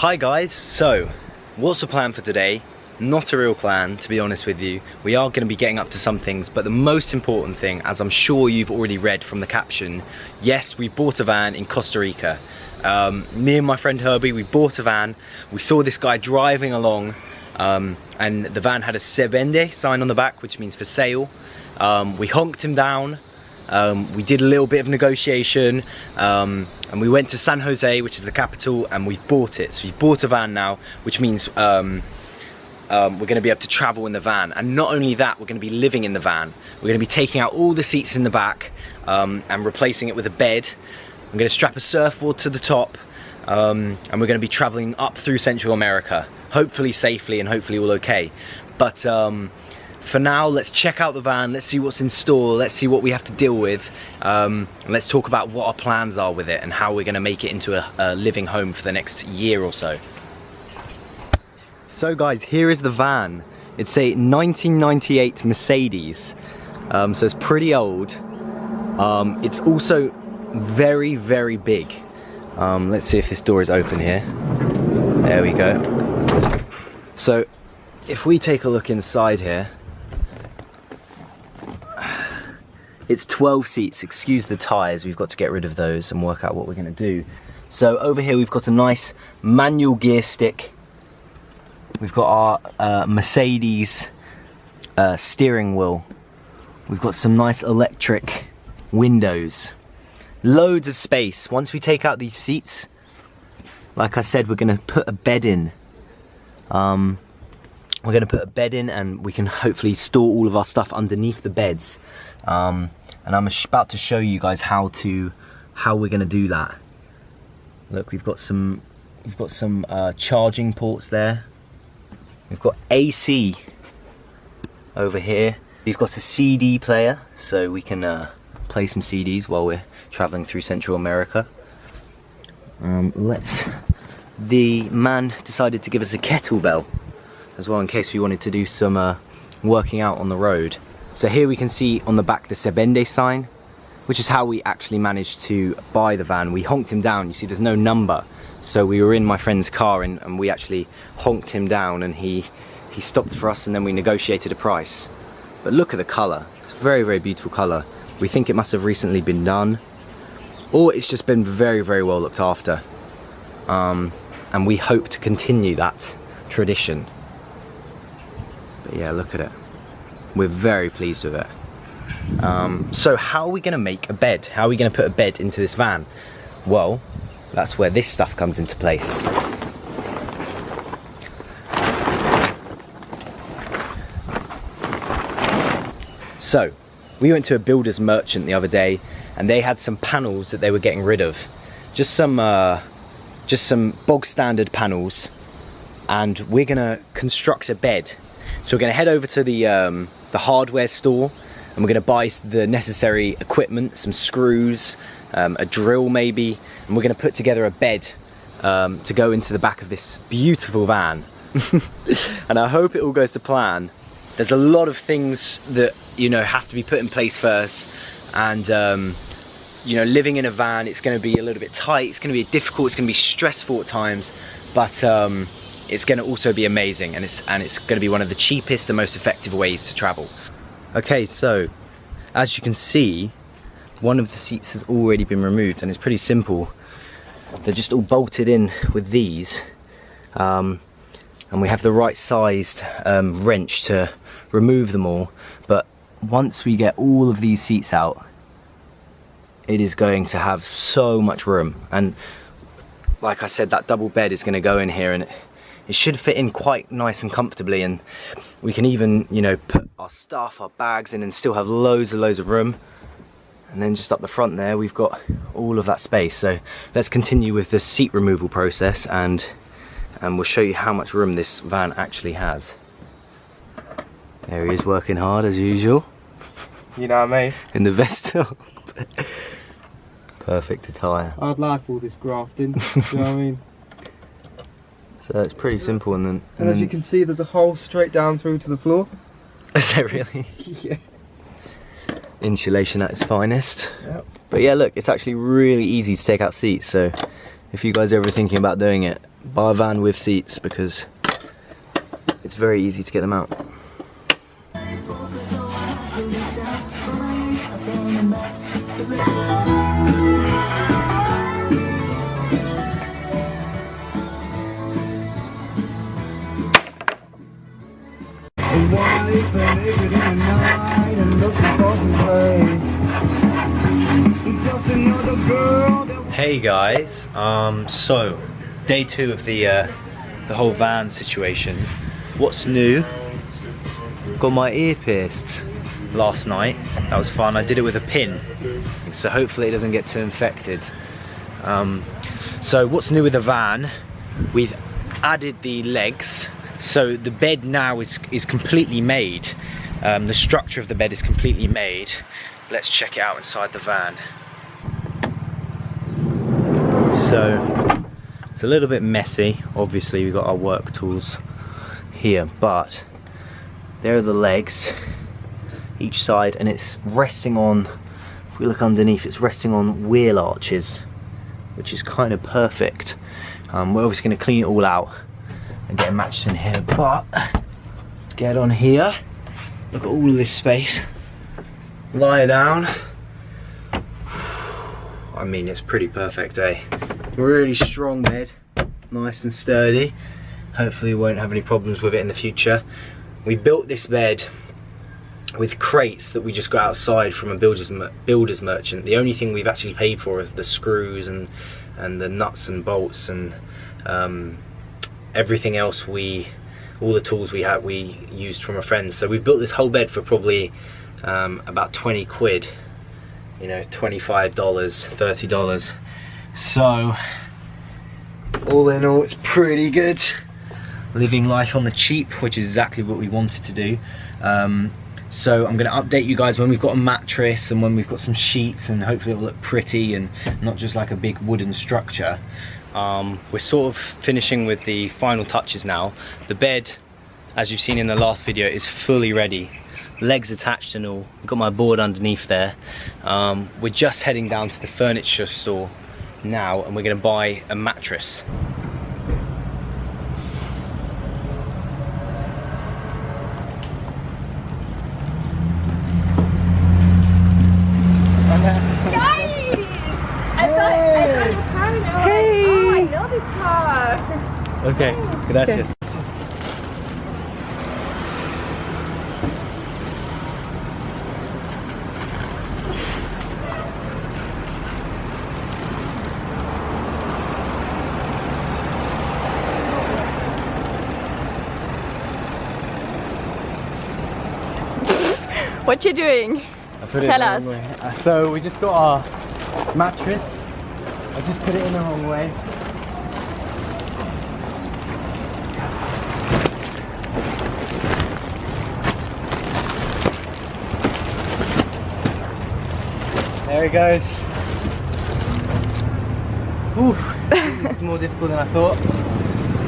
Hi guys, so what's the plan for today? Not a real plan, to be honest with you. We are going to be getting up to some things, but the most important thing, as I'm sure you've already read from the caption, yes, we bought a van in Costa Rica. Me and my friend Herbie, we bought a van. We saw this guy driving along, and the van had a Se Vende sign on the back, which means for sale. We honked him down. We did a little bit of negotiation, and we went to San Jose, which is the capital, and we bought it. So we bought a van now, which means we're going to be able to travel in the van. And not only that, we're going to be living in the van. We're going to be taking out all the seats in the back and replacing it with a bed. I'm going to strap a surfboard to the top, and we're going to be traveling up through Central America, hopefully safely and hopefully all okay. But for now, let's check out the van, let's see what's in store, let's see what we have to deal with, and let's talk about what our plans are with it and how we're going to make it into a living home for the next year or so. So guys, here is the van. It's a 1998 Mercedes, so it's pretty old. It's also very, very big. Let's see if this door is open here. There we go. So if we take a look inside here, it's 12 seats. Excuse the tyres, we've got to get rid of those and work out what we're going to do. So over here we've got a nice manual gear stick. We've got our Mercedes steering wheel. We've got some nice electric windows. Loads of space. Once we take out these seats, like I said, we're going to put a bed in. We're going to put a bed in, and we can hopefully store all of our stuff underneath the beds. And I'm about to show you guys how we're going to do that. Look, we've got some charging ports there. We've got AC over here. We've got a CD player, so we can play some CDs while we're traveling through Central America. The man decided to give us a kettlebell as well, in case we wanted to do some working out on the road. So here we can see on the back the Se Vende sign, which is how we actually managed to buy the van. We honked him down. You see there's no number, so we were in my friend's car and we actually honked him down, and he stopped for us, and then we negotiated a price. But look at the colour. It's a very, very beautiful colour. We think it must have recently been done, or it's just been very, very well looked after. And we hope to continue that tradition. But yeah, look at it. We're very pleased with it. So how are we going to make a bed? How are we going to put a bed into this van? Well, that's where this stuff comes into place. So we went to a builder's merchant the other day, and they had some panels that they were getting rid of. Just some bog standard panels, and we're going to construct a bed. So we're going to head over to the hardware store, and we're going to buy the necessary equipment, some screws, a drill maybe, and we're going to put together a bed to go into the back of this beautiful van. And I hope it all goes to plan. There's a lot of things that, you know, have to be put in place first, and you know, living in a van, it's going to be a little bit tight, it's going to be difficult, it's going to be stressful at times, but it's going to also be amazing, and it's going to be one of the cheapest and most effective ways to travel. Okay, so as you can see, one of the seats has already been removed, and it's pretty simple. They're just all bolted in with these, and we have the right sized wrench to remove them all. But once we get all of these seats out, it is going to have so much room. And like I said, that double bed is going to go in here, and it should fit in quite nice and comfortably, and we can even, you know, put our stuff, our bags in, and still have loads of room. And then just up the front there, we've got all of that space. So let's continue with the seat removal process, and we'll show you how much room this van actually has. There he is, working hard as usual. You know what I mean? In the Vestel. Perfect attire. I'd like all this grafting, you know what I mean? So it's pretty simple, and as you can see, there's a hole straight down through to the floor. Is there really? Yeah. Insulation at its finest. Yep. But yeah, look, it's actually really easy to take out seats, so if you guys are ever thinking about doing it, buy a van with seats because it's very easy to get them out. Hey guys, so day 2 of the whole van situation. What's new? Got my ear pierced last night. That was fun. I did it with a pin, so hopefully it doesn't get too infected. So what's new with the van? We've added the legs, so the bed now is completely made. The structure of the bed is completely made. Let's check it out inside the van. So it's a little bit messy. Obviously we've got our work tools here, but there are the legs each side, and it's resting on, if we look underneath, it's resting on wheel arches, which is kind of perfect. We're obviously going to clean it all out and get a mattress in here, but let's get on here. Look at all of this space. Lie down. I mean, it's pretty perfect, eh? Really strong bed, nice and sturdy. Hopefully we won't have any problems with it in the future. We built this bed with crates that we just got outside from a builder's merchant. The only thing we've actually paid for is the screws and the nuts and bolts, and everything else all the tools we had, we used from a friend. So we built this whole bed for probably about 20 quid, you know, $25, $30. So all in all, it's pretty good. Living life on the cheap, which is exactly what we wanted to do. So I'm going to update you guys when we've got a mattress and when we've got some sheets, and hopefully it'll look pretty and not just like a big wooden structure. We're sort of finishing with the final touches now. The bed, as you've seen in the last video, is fully ready. Legs attached and all. I've got my board underneath there. We're just heading down to the furniture store now, and we're going to buy a mattress. Okay, gracias. What you doing? Tell us. So we just got our mattress. I just put it in the wrong way. There it goes. Ooh, more difficult than I thought.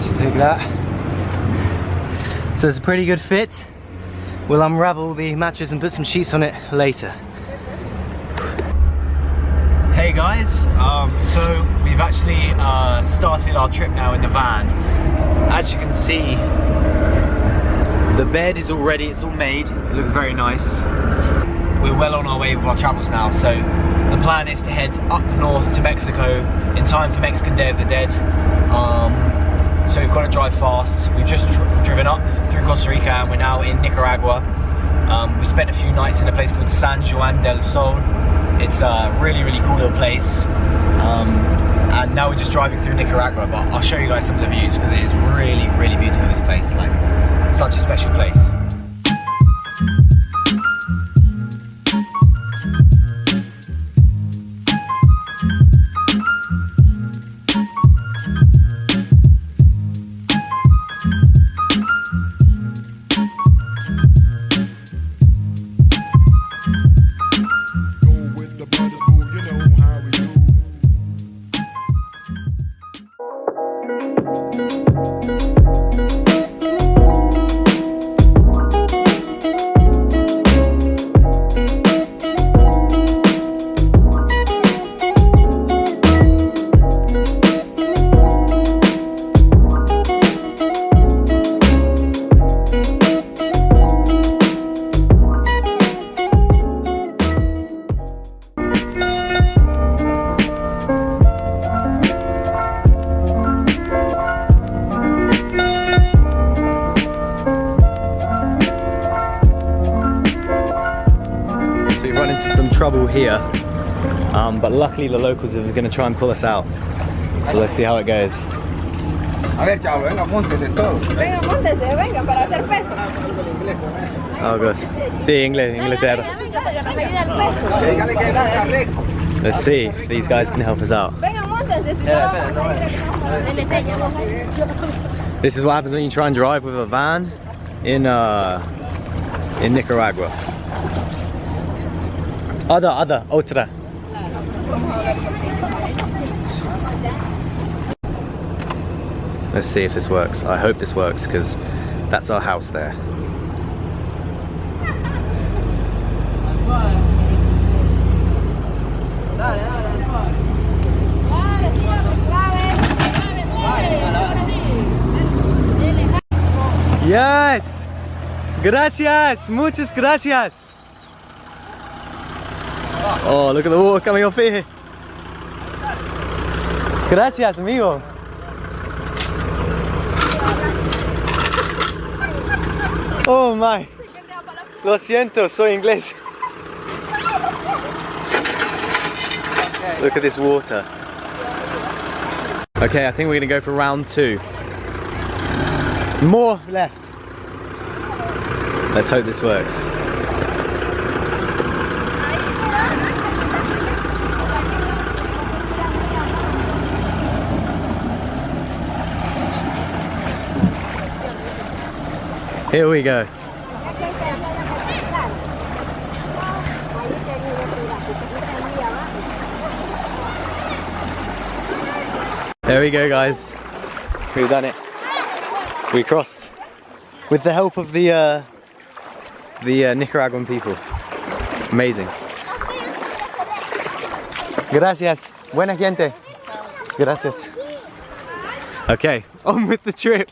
Just take that. So it's a pretty good fit. We'll unravel the mattress and put some sheets on it later. Hey guys, so we've actually started our trip now in the van. As you can see, the bed is all ready, it's all made. It looks very nice. We're well on our way with our travels now, so the plan is to head up north to Mexico in time for Mexican Day of the Dead. So we've got to drive fast. We've just driven up through Costa Rica and we're now in Nicaragua. We spent a few nights in a place called San Juan del Sol. It's a really, really cool little place. And now we're just driving through Nicaragua, but I'll show you guys some of the views because it is really, really beautiful, this place. Like, such a special place. trouble here, but luckily the locals are going to try and pull us out. So let's see how it goes. A ver, chavalo, venga, móntese todo. Venga, móntese, venga, para hacer peso. Oh gosh. Sí, Inglaterra. Dígale que está recto. Let's see if these guys can help us out. Venga, móntese. This is what happens when you try and drive with a van in Nicaragua. Otra. Let's see if this works. I hope this works because that's our house there. Yes! Gracias! Muchas gracias! Oh, look at the water coming off here. Gracias, amigo. Oh my. Lo siento, soy inglés. Look at this water. Okay, I think we're gonna go for round 2. More left. Let's hope this works. Here we go. There we go, guys. We've done it. We crossed with the help of the Nicaraguan people. Amazing. Gracias. Buena gente. Gracias. Okay, on with the trip.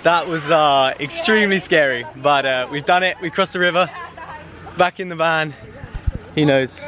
That was extremely scary, but we've done it. We crossed the river, back in the van. He knows.